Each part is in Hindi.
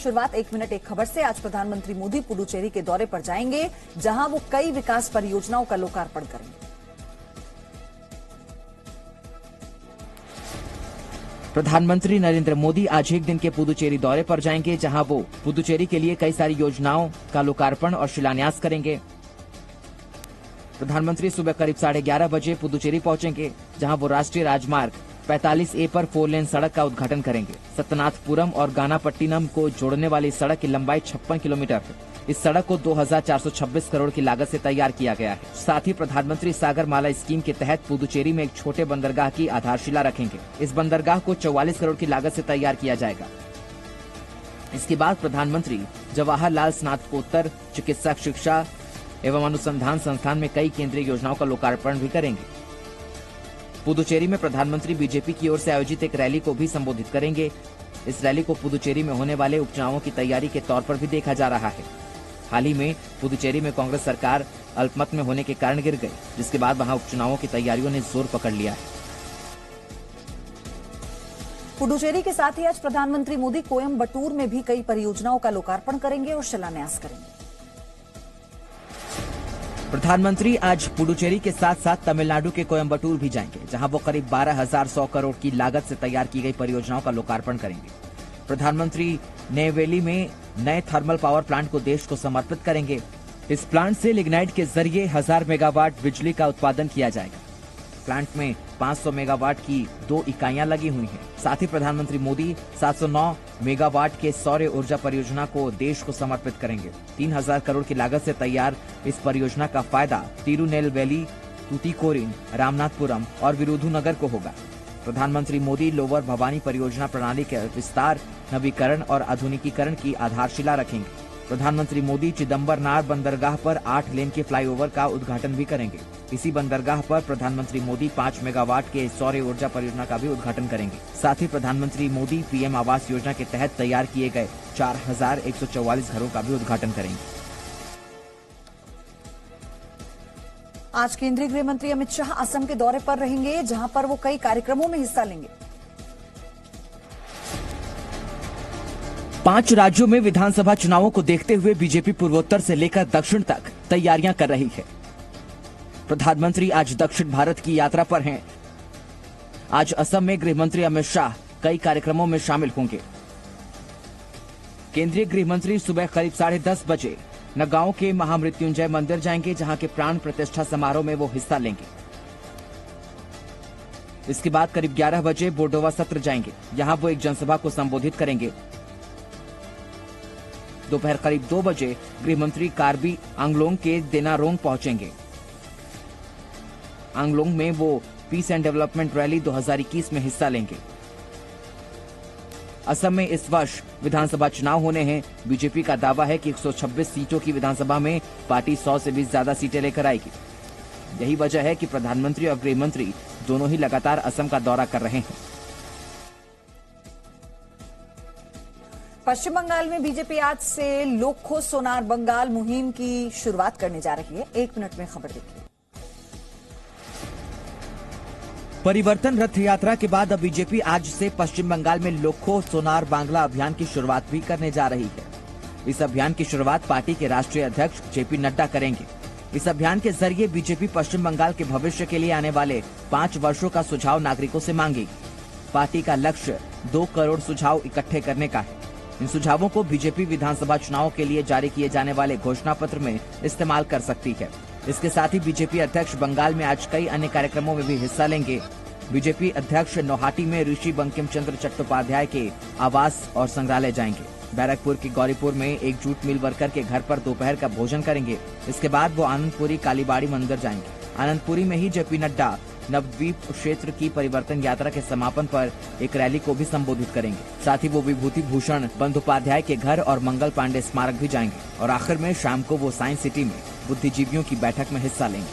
शुरुआत 1 मिनट एक खबर से। आज प्रधानमंत्री मोदी पुडुचेरी के दौरे पर जाएंगे, जहां वो कई विकास परियोजनाओं का लोकार्पण करेंगे। प्रधानमंत्री नरेंद्र मोदी आज एक दिन के पुडुचेरी दौरे पर जाएंगे, जहां वो पुडुचेरी के लिए कई सारी योजनाओं का लोकार्पण और शिलान्यास करेंगे। प्रधानमंत्री सुबह करीब 11:30 बजे पुडुचेरी पहुंचेंगे, जहां वो राष्ट्रीय राजमार्ग 45A पर 4 लेन सड़क का उद्घाटन करेंगे। सतनाथपुरम और गानापट्टिनम को जोड़ने वाली सड़क की लंबाई 56 किलोमीटर है। इस सड़क को 2426 करोड़ की लागत से तैयार किया गया है। साथ ही प्रधानमंत्री सागर माला स्कीम के तहत पुडुचेरी में एक छोटे बंदरगाह की आधारशिला रखेंगे। इस बंदरगाह को 44 करोड़ की लागत से तैयार किया जाएगा। इसके बाद प्रधानमंत्री जवाहरलाल स्नातकोत्तर चिकित्सा शिक्षा एवं अनुसंधान संस्थान में कई केंद्रीय योजनाओं का लोकार्पण भी करेंगे। पुडुचेरी में प्रधानमंत्री बीजेपी की ओर से आयोजित एक रैली को भी संबोधित करेंगे। इस रैली को पुडुचेरी में होने वाले उपचुनावों की तैयारी के तौर पर भी देखा जा रहा है। हाल ही में पुडुचेरी में कांग्रेस सरकार अल्पमत में होने के कारण गिर गई, जिसके बाद वहां उपचुनावों की तैयारियों ने जोर पकड़ लिया है। पुडुचेरी के साथ ही आज प्रधानमंत्री मोदी कोयम्बटूर में भी कई परियोजनाओं का लोकार्पण करेंगे और शिलान्यास करेंगे। प्रधानमंत्री आज पुडुचेरी के साथ साथ तमिलनाडु के कोयम्बटूर भी जाएंगे, जहां वो करीब 12,100 करोड़ की लागत से तैयार की गई परियोजनाओं का लोकार्पण करेंगे। प्रधानमंत्री नेवेली में नए थर्मल पावर प्लांट को देश को समर्पित करेंगे। इस प्लांट से लिग्नाइट के जरिए 1000 मेगावाट बिजली का उत्पादन किया जाएगा। प्लांट में 500 मेगावाट की 2 इकाइयां लगी हुई हैं। साथ ही प्रधानमंत्री मोदी 709 मेगावाट के सौर ऊर्जा परियोजना को देश को समर्पित करेंगे। 3000 करोड़ की लागत से तैयार इस परियोजना का फायदा तिरुनेलवेली, तूतीकोरिन, रामनाथपुरम और विरुधुनगर को होगा। प्रधानमंत्री मोदी लोअर भवानी परियोजना प्रणाली के विस्तार, नवीकरण और आधुनिकीकरण की आधारशिला रखेंगे। प्रधानमंत्री मोदी चिदम्बरनार बंदरगाह पर 8 लेन के फ्लाईओवर का उद्घाटन भी करेंगे। इसी बंदरगाह पर प्रधानमंत्री मोदी 5 मेगावाट के सौर ऊर्जा परियोजना का भी उद्घाटन करेंगे। साथ ही प्रधानमंत्री मोदी पीएम आवास योजना के तहत तैयार किए गए 4144 घरों का भी उद्घाटन करेंगे। आज केंद्रीय गृह मंत्री अमित शाह असम के दौरे पर रहेंगे, जहां पर वो कई कार्यक्रमों में हिस्सा लेंगे। 5 राज्यों में विधानसभा चुनावों को देखते हुए बीजेपी पूर्वोत्तर से लेकर दक्षिण तक तैयारियां कर रही है। प्रधानमंत्री आज दक्षिण भारत की यात्रा पर हैं। आज असम में गृह मंत्री अमित शाह कई कार्यक्रमों में शामिल होंगे। केंद्रीय गृह मंत्री सुबह करीब 10:30 बजे नगांव के महामृत्युंजय मंदिर जाएंगे, जहां के प्राण प्रतिष्ठा समारोह में वो हिस्सा लेंगे। इसके बाद करीब 11 बजे बोडोवा सत्र जाएंगे, यहां वो एक जनसभा को संबोधित करेंगे। दोपहर करीब 2 बजे गृह मंत्री कार्बी आंगलोंग के देनारोंग पहुंचेंगे। आंगलोंग में वो पीस एंड डेवलपमेंट रैली 2021 में हिस्सा लेंगे। असम में इस वर्ष विधानसभा चुनाव होने हैं। बीजेपी का दावा है कि 126 सीटों की विधानसभा में पार्टी 100 से भी ज्यादा सीटें लेकर आएगी। यही वजह है कि प्रधानमंत्री और गृह मंत्री दोनों ही लगातार असम का दौरा कर रहे हैं। पश्चिम बंगाल में बीजेपी आज से लोखो सोनार बंगाल मुहिम की शुरुआत करने जा रही है। 1 मिनट में खबर देखिए। परिवर्तन रथ यात्रा के बाद अब बीजेपी आज से पश्चिम बंगाल में लोखो सोनार बांग्ला अभियान की शुरुआत भी करने जा रही है। इस अभियान की शुरुआत पार्टी के राष्ट्रीय अध्यक्ष जेपी नड्डा करेंगे। इस अभियान के जरिए बीजेपी पश्चिम बंगाल के भविष्य के लिए आने वाले 5 वर्षों का सुझाव नागरिकों से मांगेगी। पार्टी का लक्ष्य 2 करोड़ सुझाव इकट्ठे करने का है। इन सुझावों को बीजेपी विधानसभा चुनाव के लिए जारी किए जाने वाले घोषणा पत्र में इस्तेमाल कर सकती है। इसके साथ ही बीजेपी अध्यक्ष बंगाल में आज कई अन्य कार्यक्रमों में भी हिस्सा लेंगे। बीजेपी अध्यक्ष नौहाटी में ऋषि बंकिम चंद्र चट्टोपाध्याय के आवास और संग्रहालय जाएंगे। बैरकपुर के गौरीपुर में एक जूट मिल वर्कर के घर पर दोपहर का भोजन करेंगे। इसके बाद वो आनंदपुरी कालीबाड़ी मंदिर जाएंगे। आनंदपुरी में ही जेपी नड्डा नवद्वीप क्षेत्र की परिवर्तन यात्रा के समापन पर एक रैली को भी संबोधित करेंगे। साथ ही वो विभूति भूषण बंदोपाध्याय के घर और मंगल पांडे स्मारक भी जाएंगे और आखिर में शाम को वो साइंस सिटी में बुद्धिजीवियों की बैठक में हिस्सा लेंगे।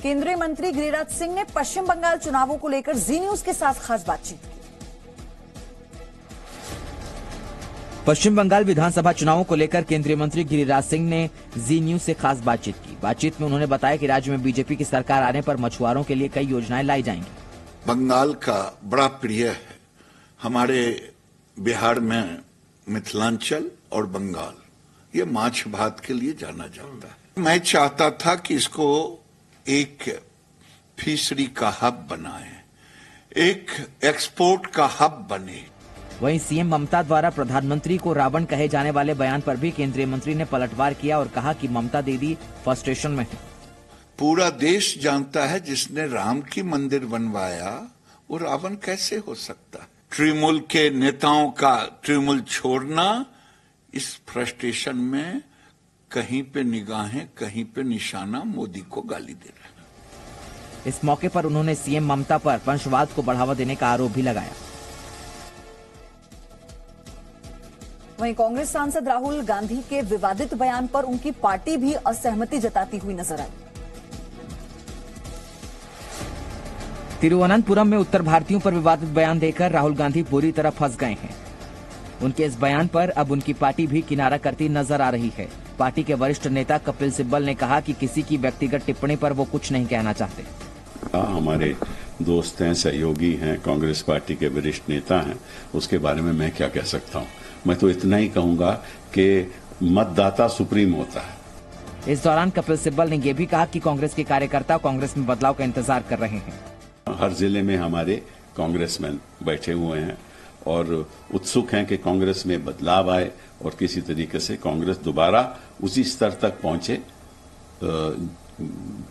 केंद्रीय मंत्री गिरिराज सिंह ने पश्चिम बंगाल चुनावों को लेकर जी न्यूज के साथ खास बातचीत की। पश्चिम बंगाल विधानसभा चुनावों को लेकर केंद्रीय मंत्री गिरिराज सिंह ने जी न्यूज से खास बातचीत की। बातचीत में उन्होंने बताया कि राज्य में बीजेपी की सरकार आने पर मछुआरों के लिए कई योजनाएं लाई जाएंगी। बंगाल का बड़ा प्रिय है हमारे बिहार में मिथिलांचल और बंगाल ये माछ भात के लिए जाना जाता है। मैं चाहता था कि इसको एक फिशरी का हब बनाए, एक एक्सपोर्ट का हब बने। वहीं सीएम ममता द्वारा प्रधानमंत्री को रावण कहे जाने वाले बयान पर भी केंद्रीय मंत्री ने पलटवार किया और कहा कि ममता दीदी फ्रस्ट्रेशन में है। पूरा देश जानता है जिसने राम की मंदिर बनवाया वो रावण कैसे हो सकता है। तृणमूल के नेताओं का तृणमूल छोड़ना, इस फ्रस्ट्रेशन में कहीं पे निगाहें कहीं पे निशाना मोदी को गाली दे रहे हैं। इस मौके पर उन्होंने सीएम ममता पर वंशवाद को बढ़ावा देने का आरोप भी लगाया। वहीं कांग्रेस सांसद राहुल गांधी के विवादित बयान पर उनकी पार्टी भी असहमति जताती हुई नजर आई। तिरुवनंतपुरम में उत्तर भारतीयों पर विवादित बयान देकर राहुल गांधी पूरी तरह फंस गए हैं। उनके इस बयान पर अब उनकी पार्टी भी किनारा करती नजर आ रही है। पार्टी के वरिष्ठ नेता कपिल सिब्बल ने कहा कि किसी की व्यक्तिगत टिप्पणी पर वो कुछ नहीं कहना चाहते। हमारे दोस्त हैं, सहयोगी हैं, कांग्रेस पार्टी के वरिष्ठ नेता हैं, उसके बारे में मैं क्या कह सकता हूं। मैं तो इतना ही कहूंगा कि मतदाता सुप्रीम होता है। इस दौरान कपिल सिब्बल ने यह भी कहा कि कांग्रेस के कार्यकर्ता कांग्रेस में बदलाव का इंतजार कर रहे हैं। हर जिले में हमारे कांग्रेसमैन बैठे हुए हैं और उत्सुक हैं कि कांग्रेस में बदलाव आए और किसी तरीके से कांग्रेस दोबारा उसी स्तर तक पहुंचे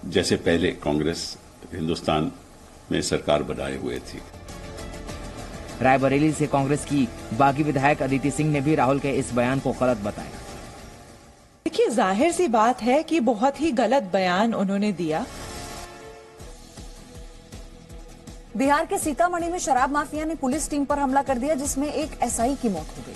जैसे पहले कांग्रेस हिंदुस्तान में सरकार बनाए हुए थी। रायबरेली से कांग्रेस की बागी विधायक अदिति सिंह ने भी राहुल के इस बयान को गलत बताया। देखिए, जाहिर सी बात है कि बहुत ही गलत बयान उन्होंने दिया। बिहार के सीतामढ़ी में शराब माफिया ने पुलिस टीम पर हमला कर दिया, जिसमें एक एसआई की मौत हो गई।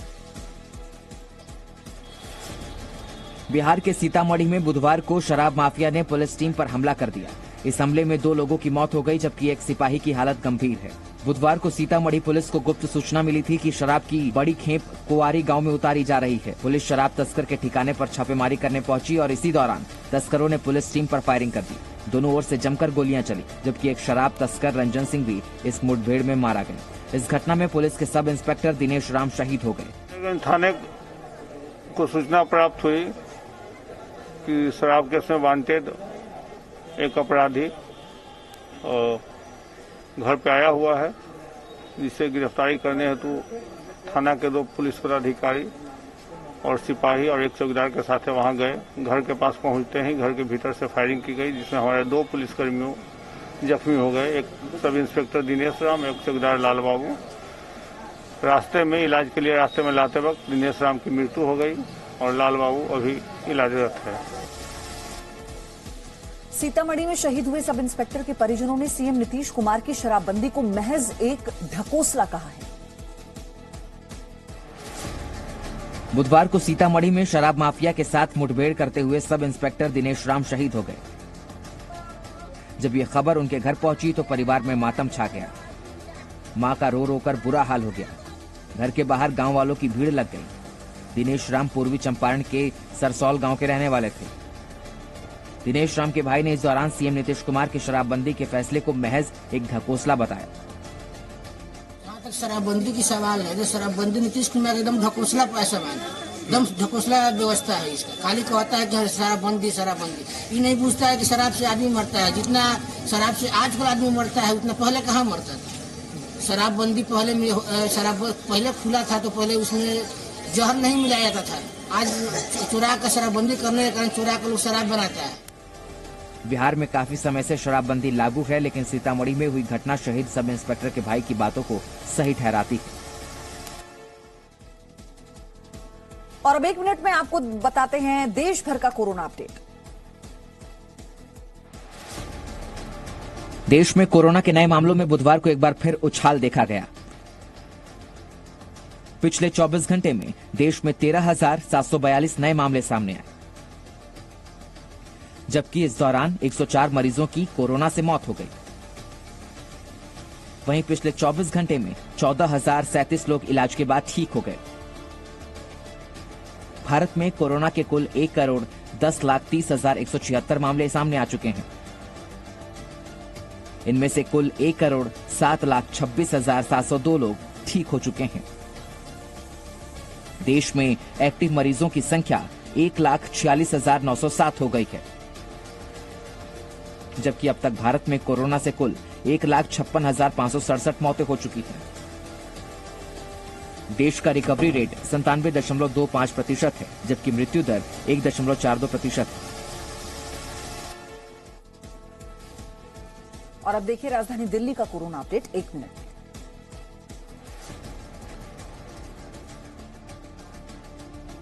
बिहार के सीतामढ़ी में बुधवार को शराब माफिया ने पुलिस टीम पर हमला कर दिया। इस हमले में 2 लोगों की मौत हो गई, जबकि एक सिपाही की हालत गंभीर है। बुधवार को सीतामढ़ी पुलिस को गुप्त सूचना मिली थी कि शराब की बड़ी खेप कुआरी गांव में उतारी जा रही है। पुलिस शराब तस्कर के ठिकाने पर छापेमारी करने पहुंची और इसी दौरान तस्करों ने पुलिस टीम पर फायरिंग कर दी। दोनों ओर से जमकर गोलियां चली, जबकि एक शराब तस्कर रंजन सिंह भी इस मुठभेड़ में मारा गया। इस घटना में पुलिस के सब इंस्पेक्टर दिनेश राम शहीद हो गए। थाने को सूचना प्राप्त हुई कि शराब केस में वांटेड एक अपराधी घर पे आया हुआ है, जिसे गिरफ्तारी करने हेतु थाना के 2 पुलिस पदाधिकारी और सिपाही और एक चौकीदार के साथ वहां गए। घर के पास पहुंचते ही घर के भीतर से फायरिंग की गई, जिसमें हमारे 2 पुलिसकर्मियों जख्मी हो गए, एक सब इंस्पेक्टर दिनेश राम, एक चौकीदार लाल बाबू। रास्ते में इलाज के लिए रास्ते में लाते वक्त दिनेश राम की मृत्यु हो गई और लाल बाबू अभी इलाजरत है। सीतामढ़ी में शहीद हुए सब इंस्पेक्टर के परिजनों ने सीएम नीतीश कुमार की शराबबंदी को महज एक ढकोसला कहा है। बुधवार को सीतामढ़ी में शराब माफिया के साथ मुठभेड़ करते हुए सब इंस्पेक्टर दिनेश राम शहीद हो गए। जब ये खबर उनके घर पहुंची तो परिवार में मातम छा गया। मां का रो रो कर बुरा हाल हो गया। घर के बाहर गांव वालों की भीड़ लग गई। दिनेश राम पूर्वी चंपारण के सरसौल गांव के रहने वाले थे। दिनेश राम के भाई ने इस दौरान सीएम नीतीश कुमार की शराबबंदी के फैसले को महज एक ढकोसला बताया। जहाँ तक शराबबंदी की सवाल है, शराबबंदी नीतीश कुमार एकदम ढकोसला का सवाल है, एकदम ढकोसला व्यवस्था है इसका। खाली कहता है कि शराबबंदी शराबबंदी, ये नहीं पूछता है कि शराब से आदमी मरता है। जितना शराब से आजकल आदमी मरता है उतना पहले कहाँ मरता था। शराबबंदी पहले खुला था तो पहले उसमें जहर नहीं मिलाया जाता था। आज चुरा कर शराबबंदी करने के कारण चुरा कर लोग शराब बनाता है। बिहार में काफी समय से शराबबंदी लागू है, लेकिन सीतामढ़ी में हुई घटना शहीद सब इंस्पेक्टर के भाई की बातों को सही ठहराती है। और अब 1 मिनट में आपको बताते हैं देश भर का कोरोना अपडेट। देश में कोरोना के नए मामलों में बुधवार को एक बार फिर उछाल देखा गया। पिछले 24 घंटे में देश में 13,742 नए मामले सामने आए, जबकि इस दौरान 104 मरीजों की कोरोना से मौत हो गई। वहीं पिछले 24 घंटे में 14,037 लोग इलाज के बाद ठीक हो गए। भारत में कोरोना के कुल 1,10,30,176 मामले सामने आ चुके हैं। इनमें से कुल 1,07,26,702 लोग ठीक हो चुके हैं। देश में एक्टिव मरीजों की संख्या 1,46,907 हो गई है, जबकि अब तक भारत में कोरोना से कुल 1,56,567 मौतें हो चुकी हैं। देश का रिकवरी रेट 97.25% है, जबकि मृत्यु दर 1.42% है। और अब देखिए राजधानी दिल्ली का कोरोना अपडेट 1 मिनट में।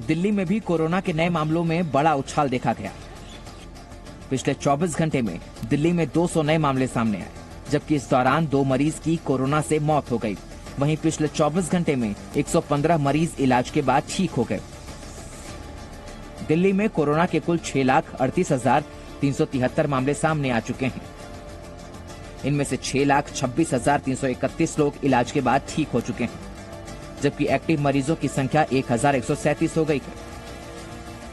दिल्ली में भी कोरोना के नए मामलों में बड़ा उछाल देखा गया। पिछले 24 घंटे में दिल्ली में 200 नए मामले सामने आए, जबकि इस दौरान 2 मरीज की कोरोना से मौत हो गई। वहीं पिछले 24 घंटे में 115 मरीज इलाज के बाद ठीक हो गए। दिल्ली में कोरोना के कुल 6,38,373 मामले सामने आ चुके हैं। इनमें से 6,26,331 लोग इलाज के बाद ठीक हो चुके हैं, जबकि एक्टिव मरीजों की संख्या 1,137 हो गई है।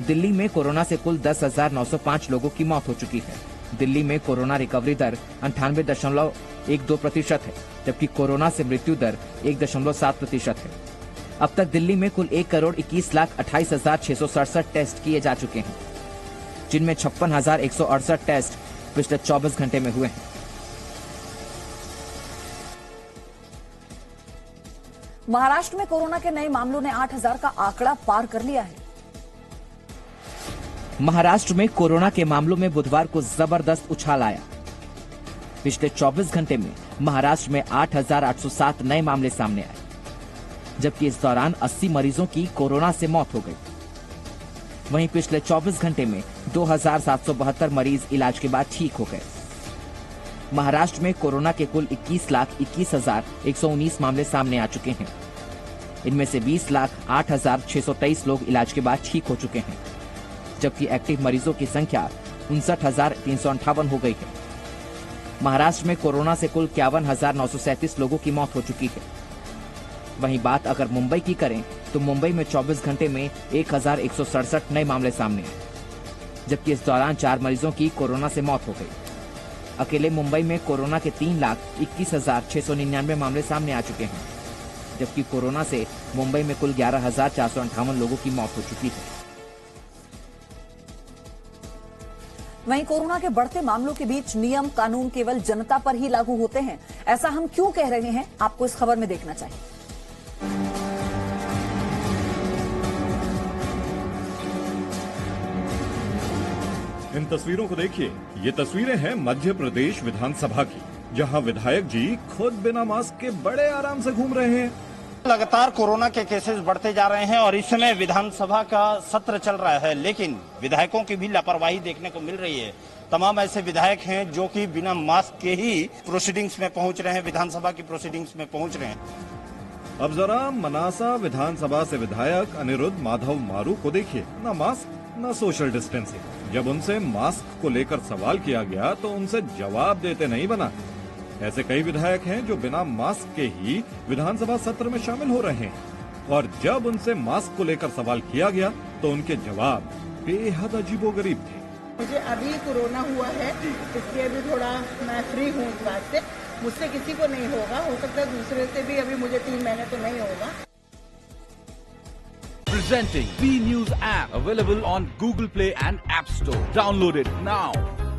दिल्ली में कोरोना से कुल 10,905 लोगों की मौत हो चुकी है। दिल्ली में कोरोना रिकवरी दर 98.12% है, जबकि कोरोना से मृत्यु दर 1.7% है। अब तक दिल्ली में कुल 1,21,28,667 टेस्ट किए जा चुके हैं, जिनमें 56,168 टेस्ट पिछले 24 घंटे में हुए हैं। महाराष्ट्र में कोरोना के नए मामलों ने 8,000 का आंकड़ा पार कर लिया है। महाराष्ट्र में कोरोना के मामलों में बुधवार को जबरदस्त उछाल आया। पिछले 24 घंटे में महाराष्ट्र में 8,807 नए मामले सामने आए, जबकि इस दौरान 80 मरीजों की कोरोना से मौत हो गई। वहीं पिछले 24 घंटे में 2,772 मरीज इलाज के बाद ठीक हो गए। महाराष्ट्र में कोरोना के कुल 21,21,119 मामले सामने आ चुके हैं। इनमें से 20,08,623 लोग इलाज के बाद ठीक हो चुके हैं, जबकि एक्टिव मरीजों की संख्या 59,358 हो गई है। महाराष्ट्र में कोरोना से कुल 51,937 लोगों की मौत हो चुकी है। वहीं बात अगर मुंबई की करें तो मुंबई में 24 घंटे में 1,167 नए मामले सामने आए, जबकि इस दौरान 4 मरीजों की कोरोना से मौत हो गई। अकेले मुंबई में कोरोना के 3,21,699 मामले सामने आ चुके हैं, जबकि कोरोना से मुंबई में कुल 11,458 लोगों की मौत हो चुकी है। वहीं कोरोना के बढ़ते मामलों के बीच नियम कानून केवल जनता पर ही लागू होते हैं, ऐसा हम क्यों कह रहे हैं, आपको इस खबर में देखना चाहिए। इन तस्वीरों को देखिए। ये तस्वीरें हैं मध्य प्रदेश विधानसभा की, जहां विधायक जी खुद बिना मास्क के बड़े आराम से घूम रहे हैं। लगातार कोरोना के केसेस बढ़ते जा रहे हैं और इस समय विधानसभा का सत्र चल रहा है, लेकिन विधायकों की भी लापरवाही देखने को मिल रही है। तमाम ऐसे विधायक हैं जो कि बिना मास्क के ही प्रोसीडिंग्स में पहुंच रहे हैं, विधानसभा की प्रोसीडिंग्स में पहुंच रहे हैं। अब जरा मनासा विधानसभा से विधायक अनिरुद्ध माधव मारू को देखिए। न मास्क न सोशल डिस्टेंसिंग। जब उनसे मास्क को लेकर सवाल किया गया तो उनसे जवाब देते नहीं बना। ऐसे कई विधायक हैं जो बिना मास्क के ही विधानसभा सत्र में शामिल हो रहे हैं, और जब उनसे मास्क को लेकर सवाल किया गया तो उनके जवाब बेहद अजीबोगरीब थे। मुझे अभी कोरोना हुआ है, इसलिए अभी थोड़ा मैं फ्री हूँ इस बात से। मुझसे किसी को नहीं होगा, हो सकता है दूसरे से भी अभी मुझे 3 महीने तो नहीं होगा। Presenting B News app, available on Google Play and App Store. Download it now.